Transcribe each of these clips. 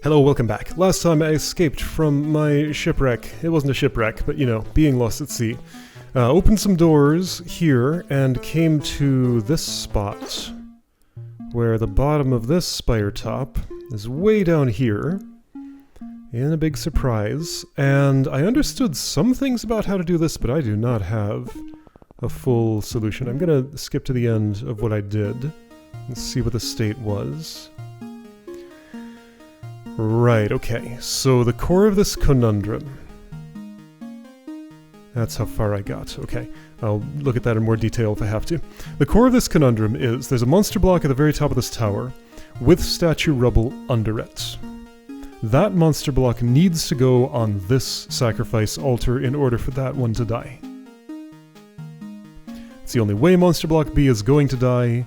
Hello, welcome back. Last time I escaped from my shipwreck. It wasn't a shipwreck, but you know, being lost at sea. Opened some doors here and came to this spot, where the bottom of this spire top is way down here, in a big surprise, and I understood some things about how to do this, but I do not have a full solution. I'm gonna skip to the end of what I did and see what the state was. Right, okay, so the core of this conundrum. That's how far I got, okay. I'll look at that in more detail if I have to. The core of this conundrum is there's a monster block at the very top of this tower with statue rubble under it. That monster block needs to go on this sacrifice altar in order for that one to die. It's the only way monster block B is going to die.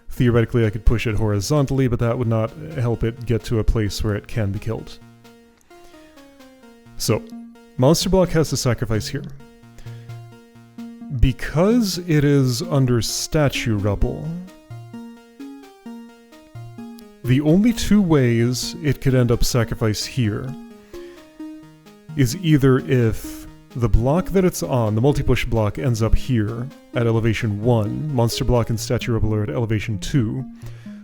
Theoretically, I could push it horizontally, but that would not help it get to a place where it can be killed. So, monster block has to sacrifice here. Because it is under statue rubble, the only two ways it could end up sacrifice here is either if the block that it's on, the multi-push block, ends up here at elevation 1, monster block and statue rubble are at elevation 2,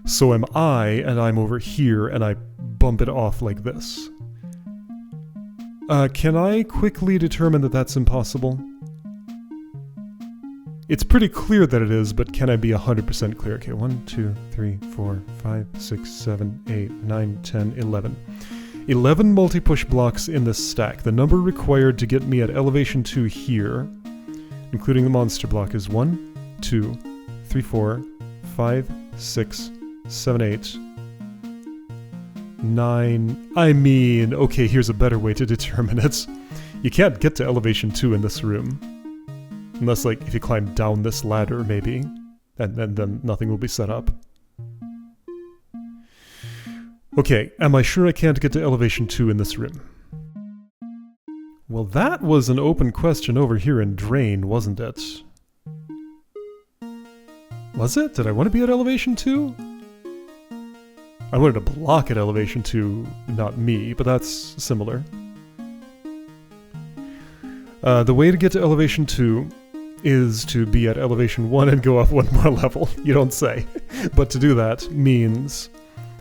so am I, and I'm over here, and I bump it off like this. Can I quickly determine that that's impossible? It's pretty clear that it is, but can I be 100% clear? Okay, 1, 2, 3, 4, 5, 6, 7, 8, 9, 10, 11. 11 multi-push blocks in this stack. The number required to get me at elevation 2 here, including the monster block, is 1, 2, 3, 4, 5, 6, 7, 8, 9... I mean, okay, here's a better way to determine it. You can't get to elevation 2 in this room. Unless, like, if you climb down this ladder, maybe. And then nothing will be set up. Okay, am I sure I can't get to elevation 2 in this room? Well, that was an open question over here in Drain, wasn't it? Was it? Did I want to be at elevation 2? I wanted a block at elevation 2, not me, but that's similar. The way to get to elevation 2 is to be at elevation 1 and go up one more level. You don't say. But to do that means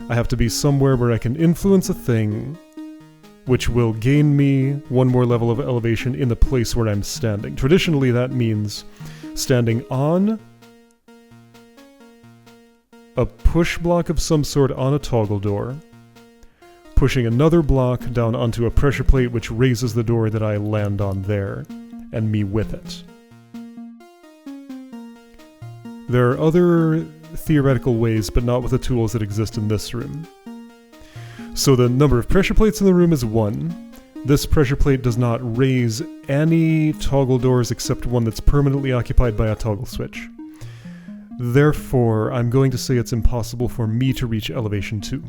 I have to be somewhere where I can influence a thing which will gain me one more level of elevation in the place where I'm standing. Traditionally, that means standing on a push block of some sort on a toggle door, pushing another block down onto a pressure plate which raises the door that I land on there, and me with it. There are other theoretical ways, but not with the tools that exist in this room. So the number of pressure plates in the room is 1. This pressure plate does not raise any toggle doors except one that's permanently occupied by a toggle switch. Therefore, I'm going to say it's impossible for me to reach elevation 2.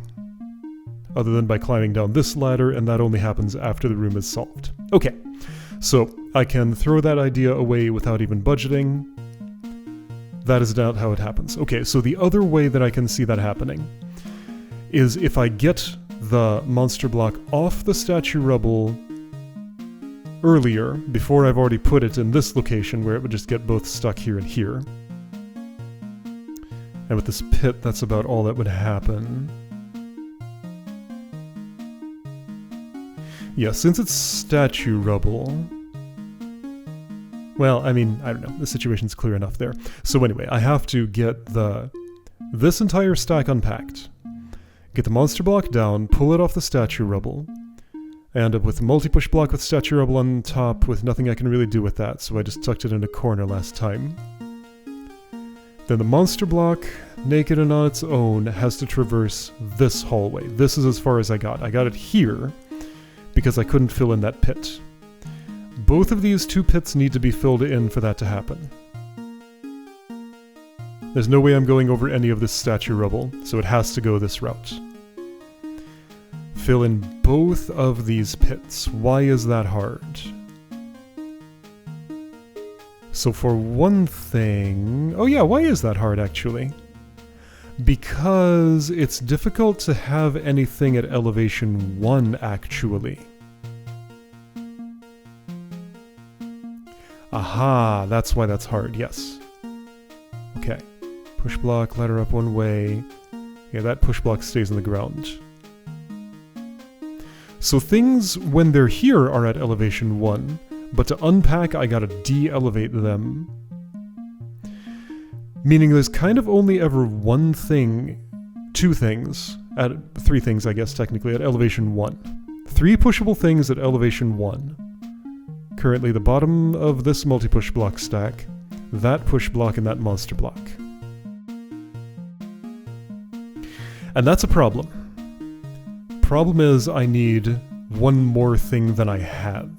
Other than by climbing down this ladder, and that only happens after the room is solved. Okay, so I can throw that idea away without even budgeting. That is not how it happens. Okay, so the other way that I can see that happening is if I get the monster block off the statue rubble earlier, before I've already put it in this location where it would just get both stuck here and here. And with this pit, that's about all that would happen. Yeah, since it's statue rubble... Well, I mean, I don't know, the situation's clear enough there. So anyway, I have to get this entire stack unpacked, get the monster block down, pull it off the statue rubble, I end up with a multi-push block with statue rubble on top with nothing I can really do with that, so I just tucked it in a corner last time. Then the monster block, naked and on its own, has to traverse this hallway. This is as far as I got. I got it here because I couldn't fill in that pit. Both of these two pits need to be filled in for that to happen. There's no way I'm going over any of this statue rubble, so it has to go this route. Fill in both of these pits. Why is that hard? So for one thing... Oh yeah, why is that hard actually? because it's difficult to have anything at elevation 1, actually. Aha, that's why that's hard, yes. Okay. Push block, ladder up one way. Yeah, that push block stays in the ground. So things, when they're here, are at elevation 1, but to unpack, I gotta de-elevate them. Meaning there's kind of only ever one thing, three things, I guess, technically, at elevation 1. 3 pushable things at elevation 1. Currently the bottom of this multi-push block stack, that push block, and that monster block. And that's a problem. Problem is, I need one more thing than I have.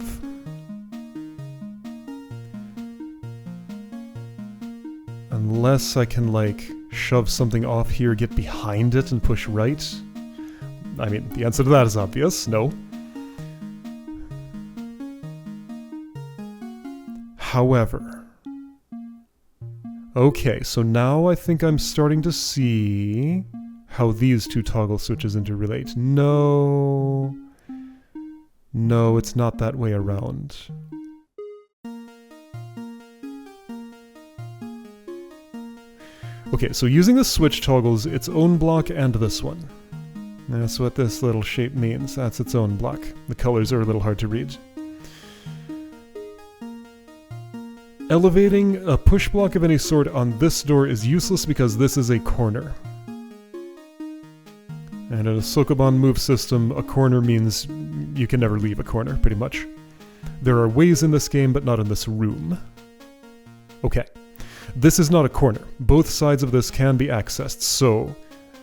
Unless I can, like, shove something off here, get behind it, and push right. I mean, the answer to that is obvious, no. However... Okay, so now I think I'm starting to see how these two toggle switches interrelate. No... No, it's not that way around. Okay, so using the switch toggles its own block and this one. That's what this little shape means. That's its own block. The colors are a little hard to read. Elevating a push block of any sort on this door is useless because this is a corner. And in a Sokoban move system, a corner means you can never leave a corner, pretty much. There are ways in this game, but not in this room. Okay. This is not a corner. Both sides of this can be accessed, so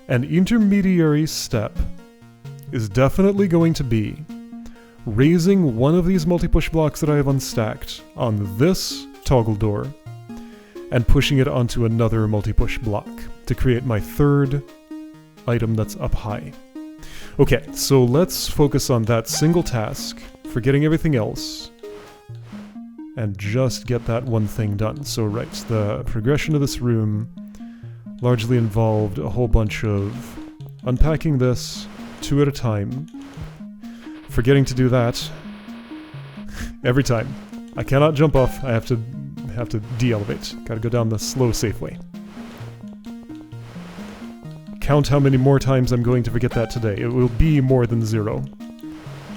an intermediary step is definitely going to be raising one of these multi-push blocks that I have unstacked on this toggle door and pushing it onto another multi-push block to create my third item that's up high. Okay, so let's focus on that single task, forgetting everything else, and just get that one thing done. So right, the progression of this room largely involved a whole bunch of unpacking this 2 at a time, forgetting to do that every time. I cannot jump off, I have to de-elevate. Gotta go down the slow, safe way. Count how many more times I'm going to forget that today. It will be more than 0.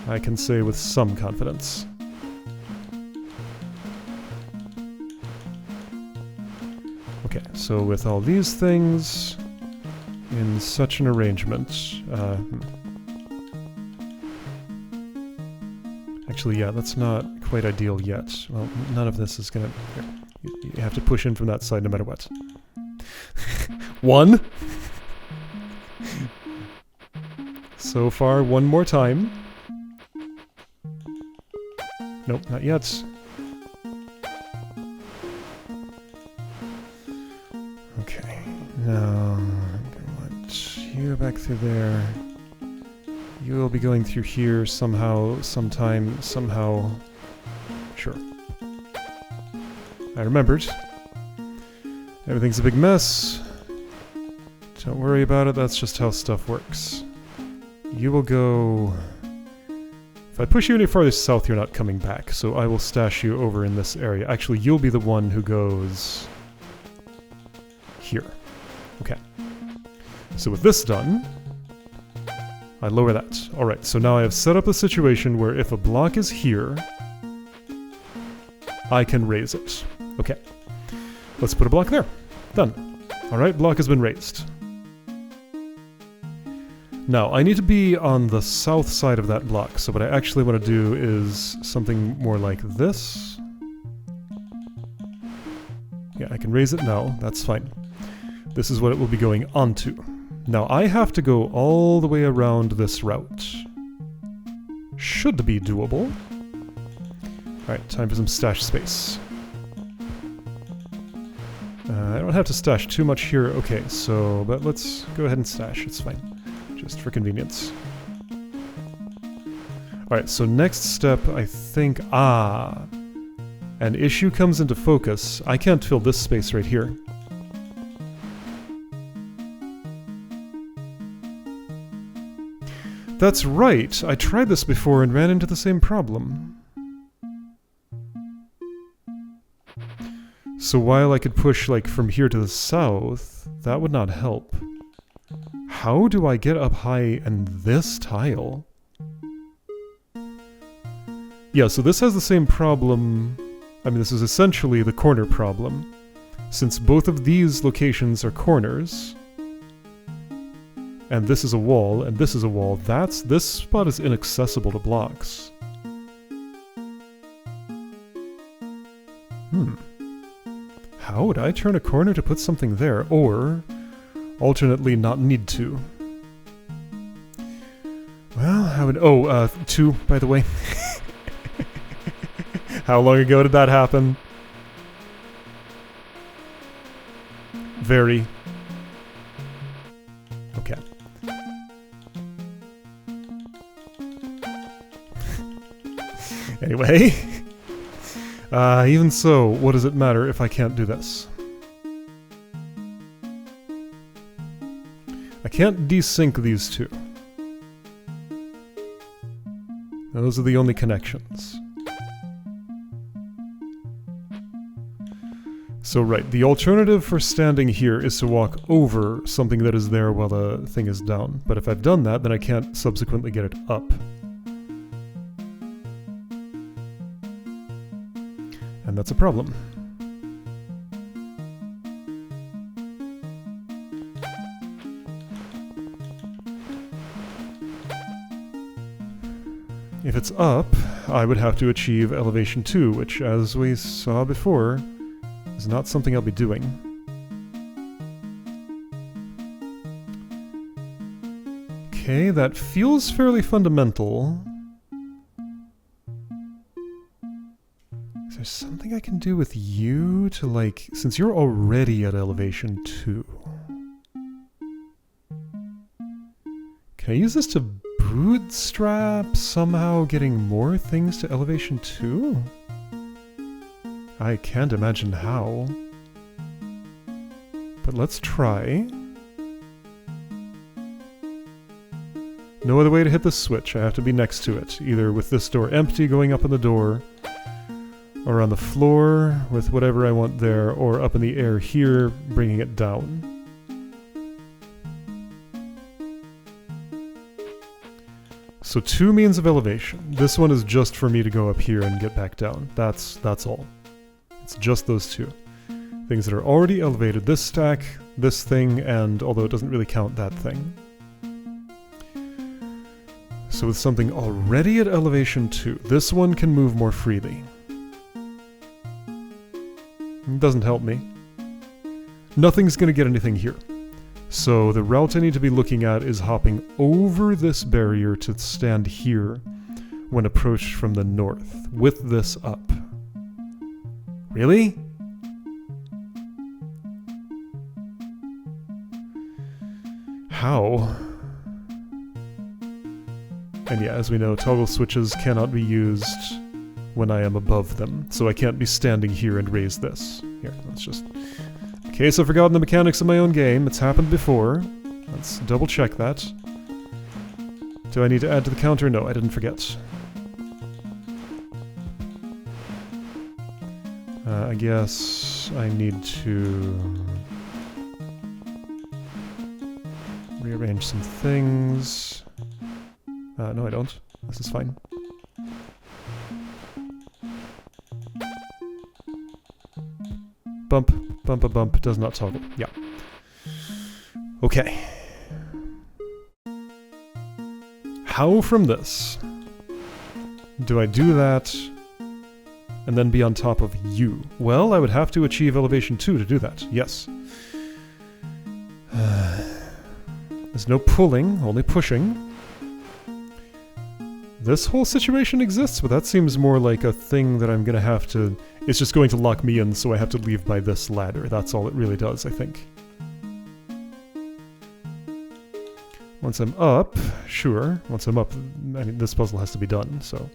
I can say with some confidence. Okay, so with all these things in such an arrangement... Actually, yeah, that's not quite ideal yet. Well, none of this is gonna... You have to push in from that side no matter what. 1! So far, one more time. Nope, not yet. Okay, now I want you back through there. You will be going through here somehow, sometime, somehow. Sure. I remembered. Everything's a big mess. Don't worry about it, that's just how stuff works. You will go... If I push you any farther south, you're not coming back, so I will stash you over in this area. Actually, you'll be the one who goes... here. Okay. So with this done, I lower that. Alright, so now I have set up a situation where if a block is here, I can raise it. Okay. Let's put a block there. Done. Alright, block has been raised. Now, I need to be on the south side of that block, so what I actually want to do is something more like this. Yeah, I can raise it now, that's fine. This is what it will be going onto. Now, I have to go all the way around this route. Should be doable. Alright, time for some stash space. I don't have to stash too much here, okay, so, but let's go ahead and stash, it's fine. Just for convenience. Alright, so next step, I think... an issue comes into focus. I can't fill this space right here. That's right. I tried this before and ran into the same problem. So while I could push, like, from here to the south, that would not help. How do I get up high in this tile? Yeah, so this has the same problem. I mean, this is essentially the corner problem. Since both of these locations are corners, and this is a wall, and this is a wall, this spot is inaccessible to blocks. How would I turn a corner to put something there, or alternately not need to? Well, I would... Oh, 2, by the way. How long ago did that happen? Very. Okay. Anyway. Even so, what does it matter if I can't do this? I can't desync these two. Those are the only connections. So right, the alternative for standing here is to walk over something that is there while the thing is down. But if I've done that, then I can't subsequently get it up. And that's a problem. If it's up, I would have to achieve elevation 2, which, as we saw before, is not something I'll be doing. Okay, that feels fairly fundamental. Is there something I can do with you to, like, since you're already at elevation 2? Can I use this to bootstrap somehow getting more things to elevation 2? I can't imagine how. But let's try. No other way to hit this switch. I have to be next to it. Either with this door empty going up in the door, or on the floor with whatever I want there, or up in the air here, bringing it down. So 2 means of elevation. This one is just for me to go up here and get back down. That's all. It's just those 2. Things that are already elevated. This stack, this thing, and although it doesn't really count, that thing. So with something already at elevation 2, this one can move more freely. It doesn't help me. Nothing's going to get anything here. So the route I need to be looking at is hopping over this barrier to stand here when approached from the north, with this up. Really? How? And yeah, as we know, toggle switches cannot be used when I am above them, so I can't be standing here and raise this. Here, let's just... In case I've forgotten the mechanics of my own game, it's happened before. Let's double check that. Do I need to add to the counter? No, I didn't forget. I guess I need to rearrange some things. No, I don't. This is fine. Bump, bump, a bump, does not toggle. Yeah. Okay. How from this do I do that and then be on top of you? Well, I would have to achieve elevation 2 to do that, yes. There's no pulling, only pushing. This whole situation exists, but that seems more like a thing that I'm gonna have to... It's just going to lock me in, so I have to leave by this ladder. That's all it really does, I think. Once I'm up, sure. Once I'm up, I mean, this puzzle has to be done, so...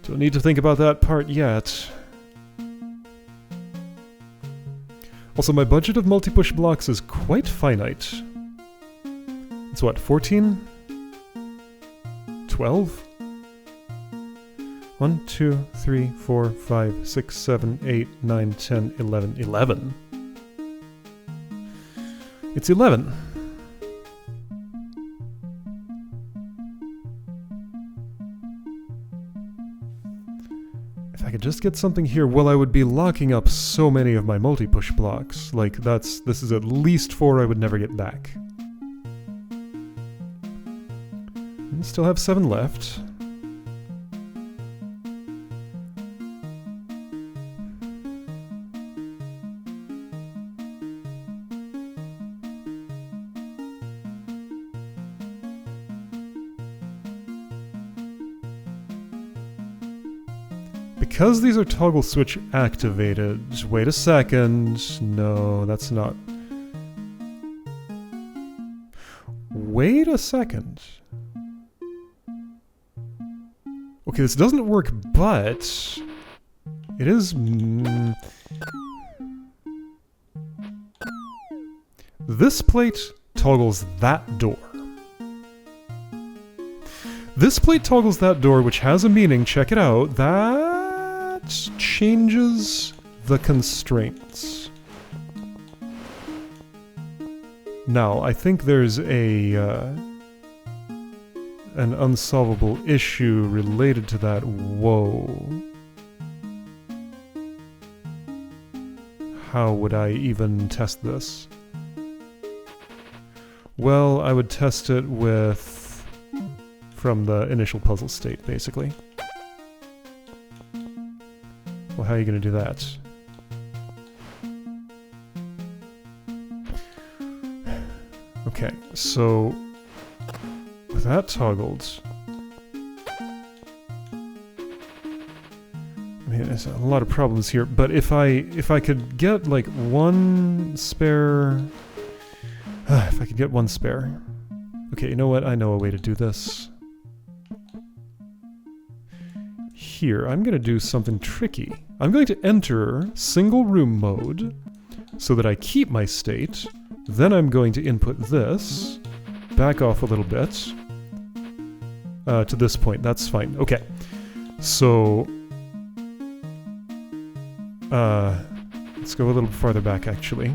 Don't need to think about that part yet. Also, my budget of multi-push blocks is quite finite. It's what, 14? 12? 1, 2, 3, 4, 5, 6, 7, 8, 9, 10, 11. 11? It's 11. If I could just get something here, well, I would be locking up so many of my multi-push blocks. Like, this is at least 4 I would never get back. And still have 7 left. Because these are toggle switch activated, wait a second, no, that's not. Wait a second. Okay, this doesn't work, but it is... This plate toggles that door. This plate toggles that door, which has a meaning, check it out, that changes the constraints. Now, I think there's an unsolvable issue related to that. Whoa. How would I even test this? Well, I would test it with... from the initial puzzle state, basically. Well, how are you going to do that? Okay, so with that toggled, I mean, there's a lot of problems here. But if I could get like one spare, if I could get one spare. Okay, you know what? I know a way to do this. Here, I'm going to do something tricky. I'm going to enter single room mode so that I keep my state. Then I'm going to input this, back off a little bit to this point. That's fine. Okay, so let's go a little farther back, actually.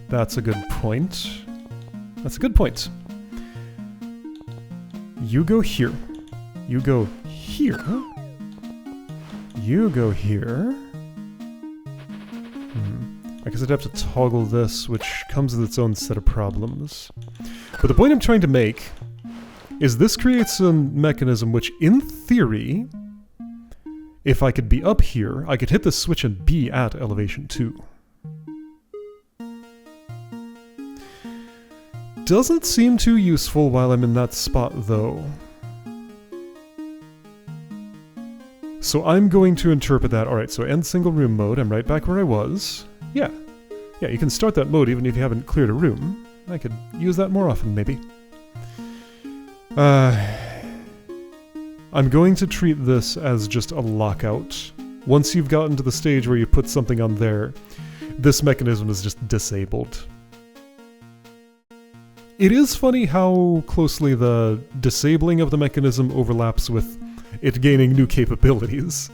That's a good point. That's a good point. You go here. You go here. You go here. I guess I'd have to toggle this, which comes with its own set of problems. But the point I'm trying to make is this creates a mechanism which, in theory, if I could be up here, I could hit the switch and be at elevation 2. Doesn't seem too useful while I'm in that spot, though. So I'm going to interpret that. Alright, so end single room mode. I'm right back where I was. Yeah. Yeah, you can start that mode even if you haven't cleared a room. I could use that more often, maybe. I'm going to treat this as just a lockout. Once you've gotten to the stage where you put something on there, this mechanism is just disabled. It is funny how closely the disabling of the mechanism overlaps with it gaining new capabilities.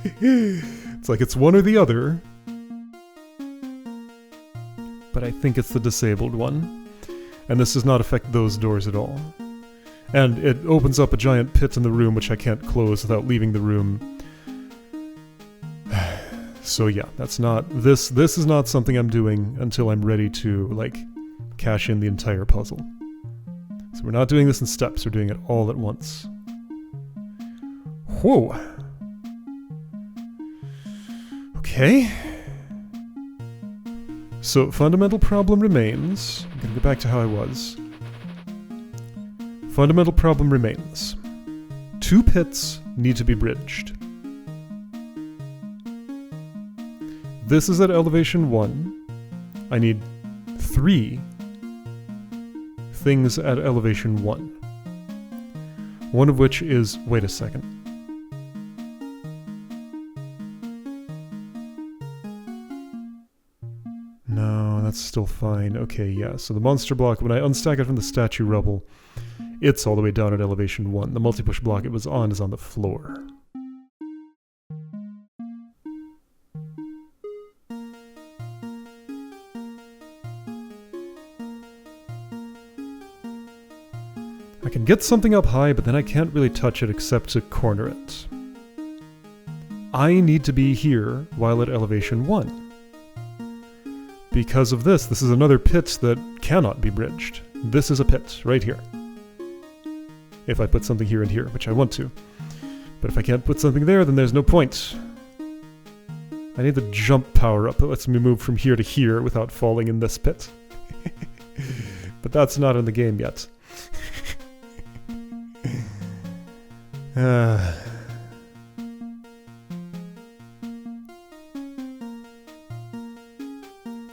It's like it's one or the other. But I think it's the disabled one. And this does not affect those doors at all. And it opens up a giant pit in the room which I can't close without leaving the room. So yeah, that's not... This is not something I'm doing until I'm ready to, like, cash in the entire puzzle. So we're not doing this in steps, we're doing it all at once. Whoa! Okay. So, fundamental problem remains. I'm gonna go back to how I was. Fundamental problem remains. 2 pits need to be bridged. This is at elevation 1. I need 3 things at elevation 1. One of which is... wait a second. No, that's still fine. Okay, yeah, so the monster block, when I unstack it from the statue rubble, It's all the way down at elevation 1. The multi-push block it was on is on the floor. I can get something up high, but then I can't really touch it except to corner it. I need to be here while at elevation 1. Because of this is another pit that cannot be bridged. This is a pit, right here. If I put something here and here, which I want to. But if I can't put something there, then there's no point. I need the jump power-up that lets me move from here to here without falling in this pit. But that's not in the game yet.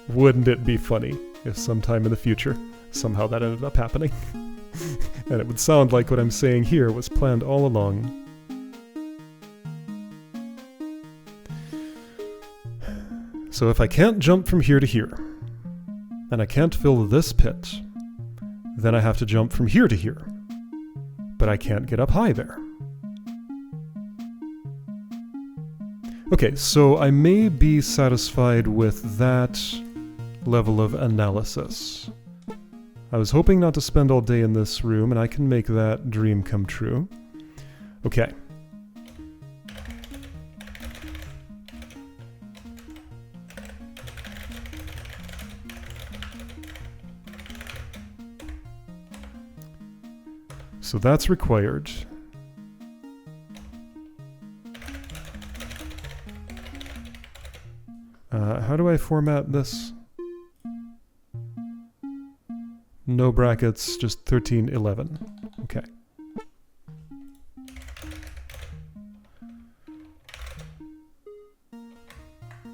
Wouldn't it be funny if sometime in the future somehow that ended up happening? And it would sound like what I'm saying here was planned all along. So if I can't jump from here to here, and I can't fill this pit, then I have to jump from here to here. But I can't get up high there. Okay, so I may be satisfied with that level of analysis. I was hoping not to spend all day in this room, and I can make that dream come true. Okay. So that's required. How do I format this? No brackets, just 1311. Okay.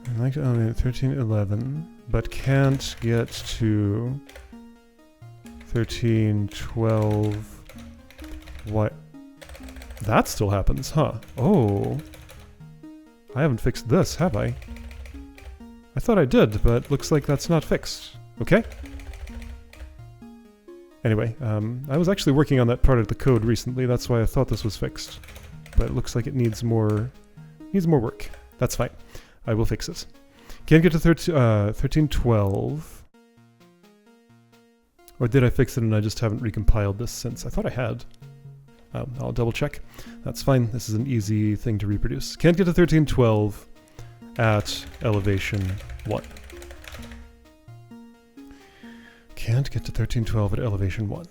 I'd like to eliminate 1311, but can't get to 1312. What? That still happens, huh? Oh. I haven't fixed this, have I? I thought I did, but looks like that's not fixed. Okay. Anyway, I was actually working on that part of the code recently, that's why I thought this was fixed. But it looks like it needs more work. That's fine. I will fix it. Can't get to 1312. Or did I fix it and I just haven't recompiled this since? I thought I had. I'll double check. That's fine. This is an easy thing to reproduce. Can't get to 1312 at elevation 1. Can't get to 1312 at elevation 1.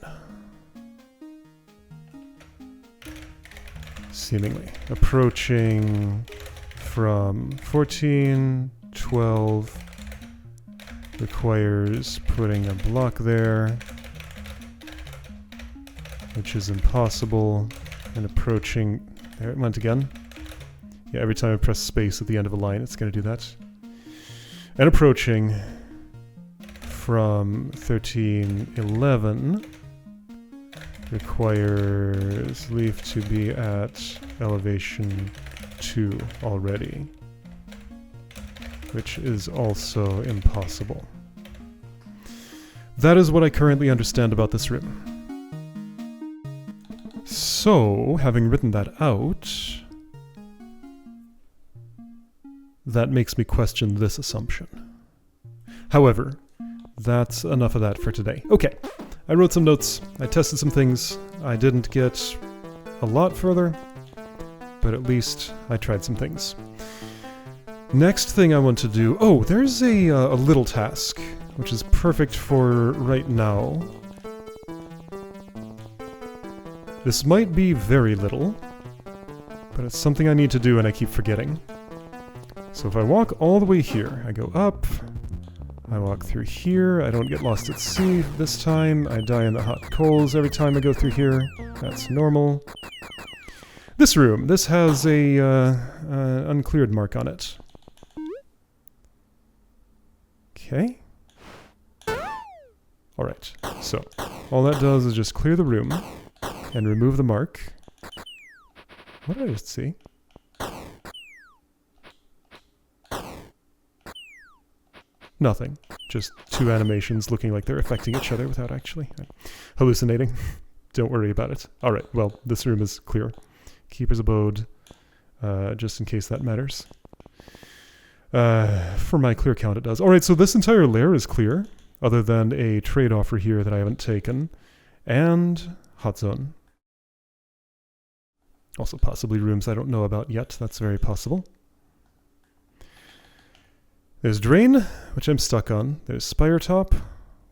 Seemingly. Approaching from 1412 requires putting a block there, which is impossible, and approaching... There it went again. Yeah, every time I press space at the end of a line, it's going to do that. And approaching from 1311 requires leaf to be at elevation 2 already, which is also impossible. That is what I currently understand about this room. So, having written that out, that makes me question this assumption. However, that's enough of that for today. Okay, I wrote some notes, I tested some things, I didn't get a lot further, but at least I tried some things. Next thing I want to do... Oh, there's a little task, which is perfect for right now. This might be very little, but it's something I need to do and I keep forgetting. So if I walk all the way here, I go up, I walk through here, I don't get lost at sea this time, I die in the hot coals every time I go through here, that's normal. This room, this has a uncleared mark on it. Okay. Alright, so all that does is just clear the room and remove the mark. What did I just see? Nothing. Just two animations looking like they're affecting each other without actually hallucinating. Don't worry about it. Alright, well, this room is clear. Keeper's Abode, just in case that matters. For my clear count it does. Alright, so this entire layer is clear, other than a trade offer here that I haven't taken. And hot zone. Also possibly rooms I don't know about yet, that's very possible. There's Drain, which I'm stuck on. There's Spire Top,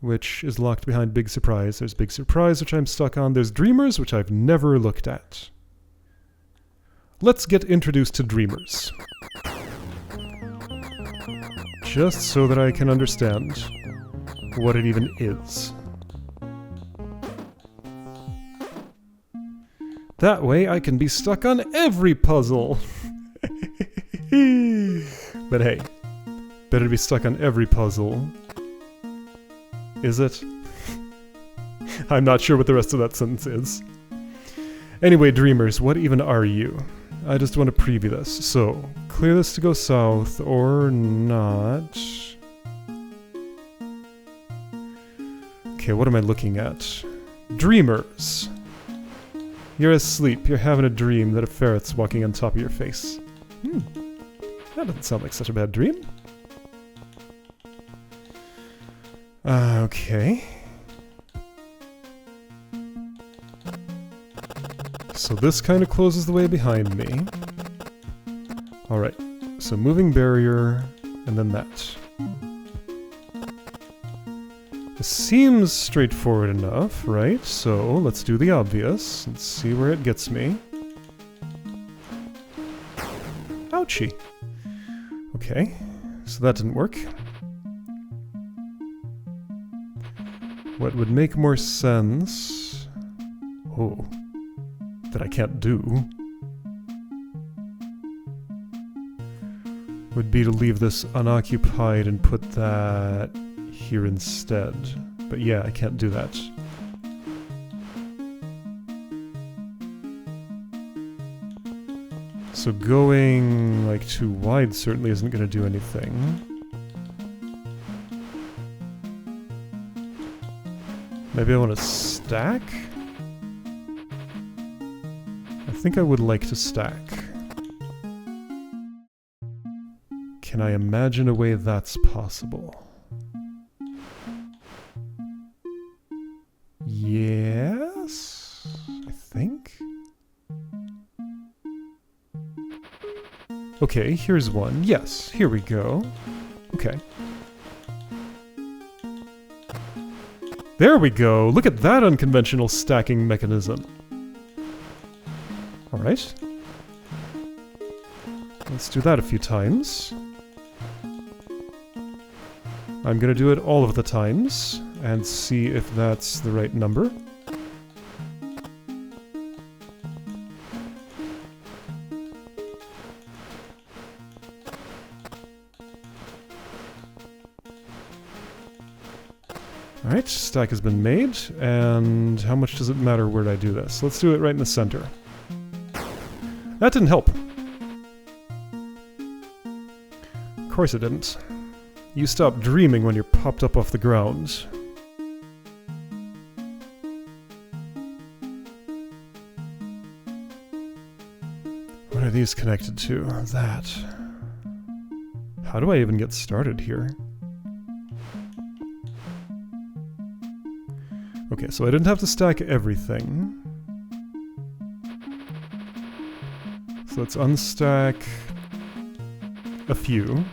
which is locked behind Big Surprise. There's Big Surprise, which I'm stuck on. There's Dreamers, which I've never looked at. Let's get introduced to Dreamers. Just so that I can understand what it even is. That way I can be stuck on every puzzle. But hey, better to be stuck on every puzzle. Is it? I'm not sure what the rest of that sentence is. Anyway, Dreamers, what even are you? I just want to preview this. So, clear this to go south, or not. Okay, what am I looking at? Dreamers. You're asleep. You're having a dream that a ferret's walking on top of your face. That doesn't sound like such a bad dream. Okay. So this kind of closes the way behind me. Alright, so moving barrier, and then that. This seems straightforward enough, right? So let's do the obvious and see where it gets me. Ouchie. Okay, so that didn't work. What would make more sense... Oh, that I can't do... would be to leave this unoccupied and put that here instead. But yeah, I can't do that. So going like too wide certainly isn't going to do anything. Maybe I want to stack? I think I would like to stack. Can I imagine a way that's possible? Yes, I think. Okay, here's one. Yes, here we go. Okay. There we go! Look at that unconventional stacking mechanism. Alright. Let's do that a few times. I'm gonna do it all of the times, and see if that's the right number. Alright, stack has been made, and how much does it matter where I do this? Let's do it right in the center. That didn't help. Of course it didn't. You stopped dreaming when you're popped up off the ground. What are these connected to? That. How do I even get started here? Okay, so I didn't have to stack everything. So let's unstack a few.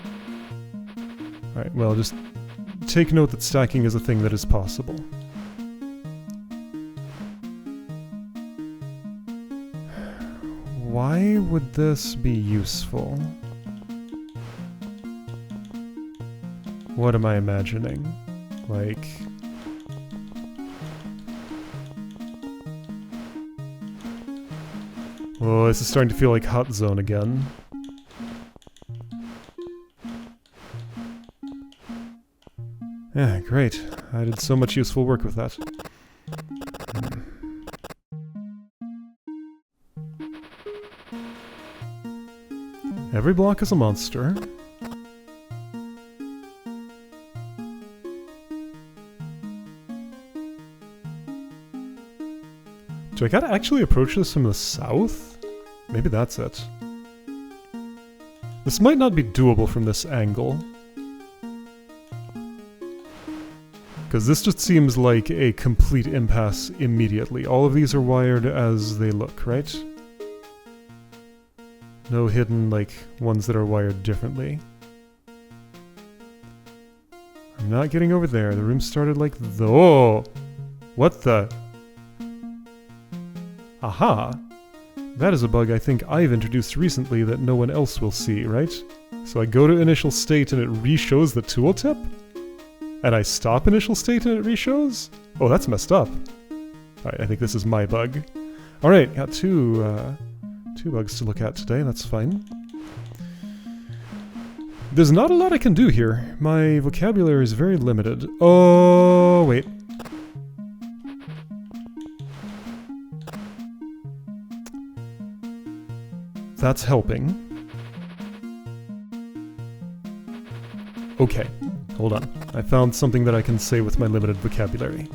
Alright, well, just take note that stacking is a thing that is possible. Why would this be useful? What am I imagining? Like... Oh, this is starting to feel like Hot Zone again. Yeah, great. I did so much useful work with that. Every block is a monster. Do I gotta actually approach this from the south? Maybe that's it. This might not be doable from this angle. Because this just seems like a complete impasse immediately. All of these are wired as they look, right? No hidden, like, ones that are wired differently. I'm not getting over there. The room started like the... Oh! What the... Aha! That is a bug I think I've introduced recently that no one else will see, right? So I go to initial state and it re-shows the tooltip? And I stop initial state and it re-shows? Oh, that's messed up. Alright, I think this is my bug. Alright, got two bugs to look at today, that's fine. There's not a lot I can do here. My vocabulary is very limited. Oh, wait. That's helping. Okay, hold on. I found something that I can say with my limited vocabulary.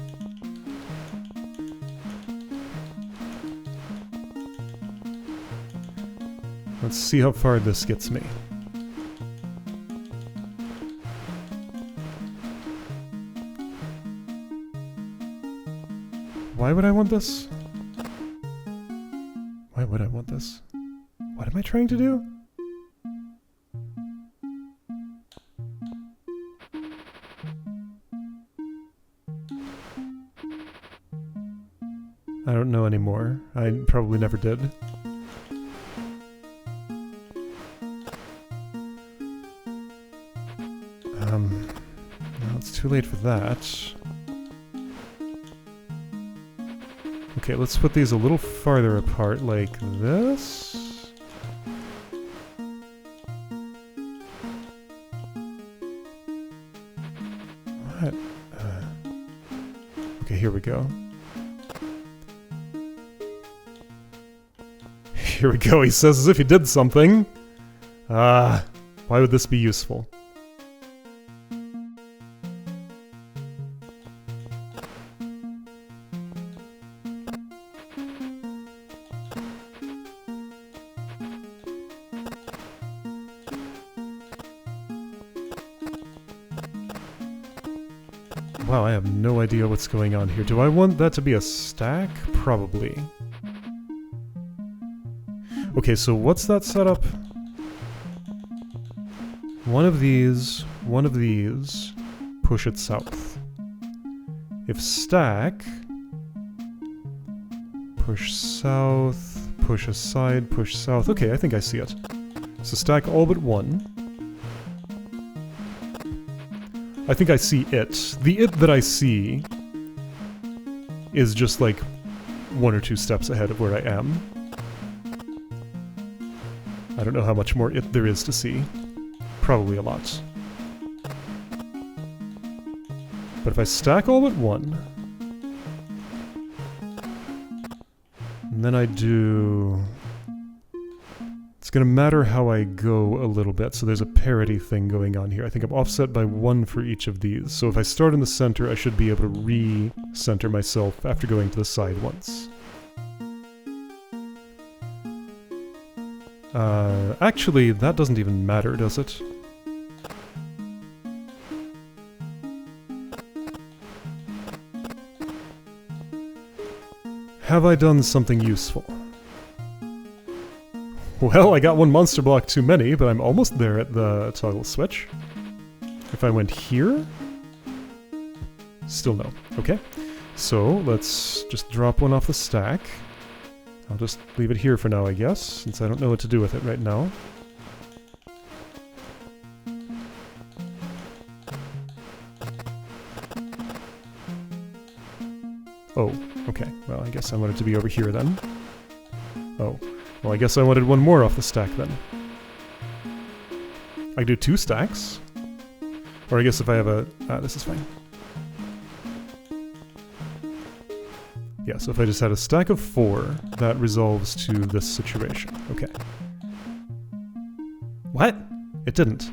Let's see how far this gets me. Why would I want this? Why would I want this? What am I trying to do? I don't know anymore. I probably never did. No, it's too late for that. Okay, let's put these a little farther apart, like this. What? Okay, here we go. Here we go, he says as if he did something. Why would this be useful? Wow, I have no idea what's going on here. Do I want that to be a stack? Probably. Okay, so what's that setup? One of these, push it south. If stack, push south, push aside, push south. Okay, I think I see it. So stack all but one. I think I see it. The it that I see is just like one or two steps ahead of where I am. I don't know how much more it there is to see. Probably a lot. But if I stack all but one, and then I do... It's gonna matter how I go a little bit, so there's a parity thing going on here. I think I'm offset by one for each of these. So if I start in the center, I should be able to re-center myself after going to the side once. Actually, that doesn't even matter, does it? Have I done something useful? Well, I got one monster block too many, but I'm almost there at the toggle switch. If I went here? Still no. Okay. So, let's just drop one off the stack. I'll just leave it here for now, I guess, since I don't know what to do with it right now. Oh, okay. Well, I guess I want it to be over here then. Oh. Well, I guess I wanted one more off the stack then. I can do 2 stacks. Or I guess if I have a... this is fine. Yeah, so if I just had a stack of 4, that resolves to this situation. Okay. What? It didn't.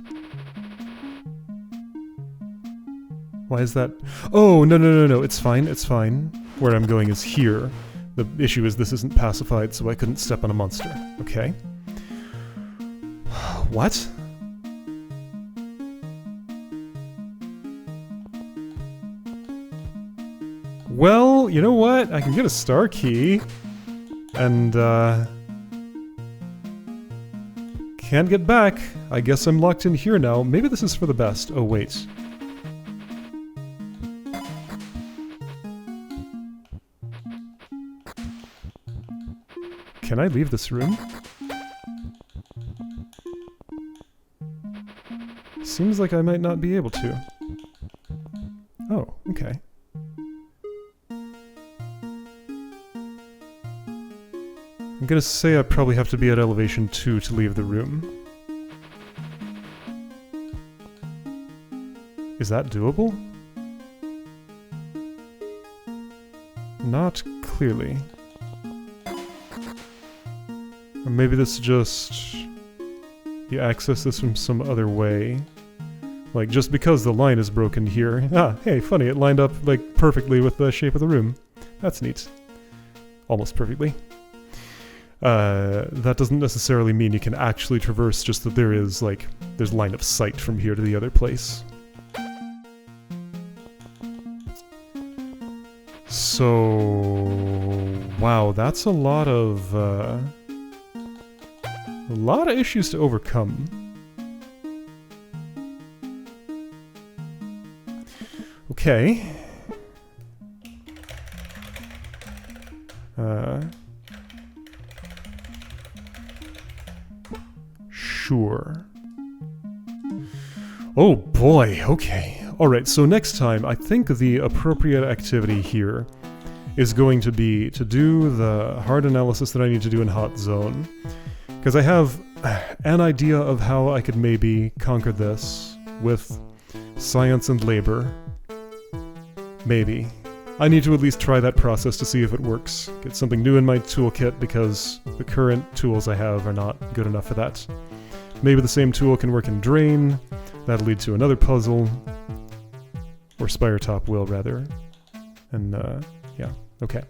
Why is that? Oh, no, it's fine, it's fine. Where I'm going is here. The issue is this isn't pacified, so I couldn't step on a monster. Okay. What? Well, you know what? I can get a star key. And, can't get back. I guess I'm locked in here now. Maybe this is for the best. Oh, wait. Can I leave this room? Seems like I might not be able to. Oh, okay. I'm gonna say I probably have to be at elevation 2 to leave the room. Is that doable? Not clearly. Or maybe this is just... you access this from some other way. Like, just because the line is broken here. Ah, hey, funny, it lined up, like, perfectly with the shape of the room. That's neat. Almost perfectly. That doesn't necessarily mean you can actually traverse, just that there is, like, there's line of sight from here to the other place. So... wow, that's a lot of issues to overcome. Okay. Sure. Oh boy, okay. Alright, so next time, I think the appropriate activity here is going to be to do the hard analysis that I need to do in Hot Zone. Because I have an idea of how I could maybe conquer this with science and labor. Maybe. I need to at least try that process to see if it works. Get something new in my toolkit because the current tools I have are not good enough for that. Maybe the same tool can work in Drain. That'll lead to another puzzle. Or Spire Top will, rather. And, yeah. Okay.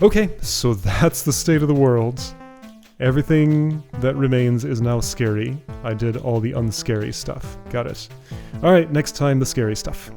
Okay, so that's the state of the world. Everything that remains is now scary. I did all the unscary stuff. Got it. Alright, next time the scary stuff.